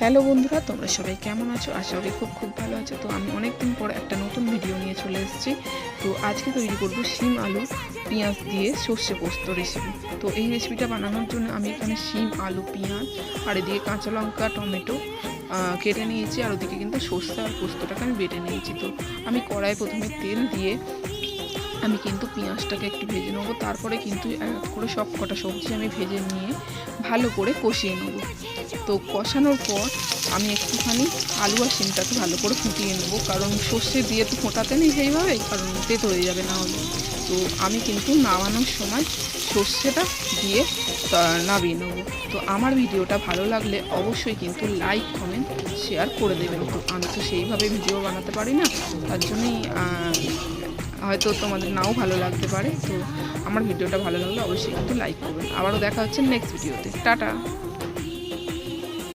Hello বন্ধুরা, তোমরা সবাই কেমন আছো? আশা করি খুব ভালো আছো। তো আমি অনেক দিন পর একটা নতুন ভিডিও নিয়ে চলে এসেছি। তো আজকে তৈরি করব শিম আলু পেঁয়াজ দিয়ে সর্ষে পোস্ত রেসিপি। তো এই রেসিপিটা বানানোর জন্য আমি এখানে শিম আলু পেঁয়াজ আর এদিকে কাঁচা লঙ্কা টমেটো কেটে নিয়েছি, আর ওদিকে কিন্তু সর্ষে আর পোস্তটাকে আমি বেটে নিয়েছি। তো আমি কড়াই প্রথমে তেল দিয়ে আমি কিন্তু পেঁয়াজটাকে একটু ভেজে নেবো, তারপরে কিন্তু এক করে সব কটা সবজি আমি ভেজে নিয়ে ভালো করে কষিয়ে নেবো। তো কষানোর পর আমি একটুখানি আলু আর শিমটাকে ভালো করে ফুটিয়ে নেবো, কারণ সর্ষে দিয়ে তো ফোটাতে নেই সেইভাবে, কারণ তেতো হয়ে যাবে না হলে। তো আমি কিন্তু নামানোর সময় সর্ষেটা দিয়ে নামিয়ে নেবো। তো আমার ভিডিওটা ভালো লাগলে অবশ্যই কিন্তু লাইক কমেন্ট শেয়ার করে দেবেন। তো আমি তো সেইভাবে ভিডিও বানাতে পারি না, তার জন্যই হয়তো তোমাদের নাও ভালো লাগতে পারে। তো আমার ভিডিওটা ভালো লাগলে অবশ্যই কিন্তু লাইক করবেন। আবারও দেখা হচ্ছে নেক্সট ভিডিওতে। টাটা।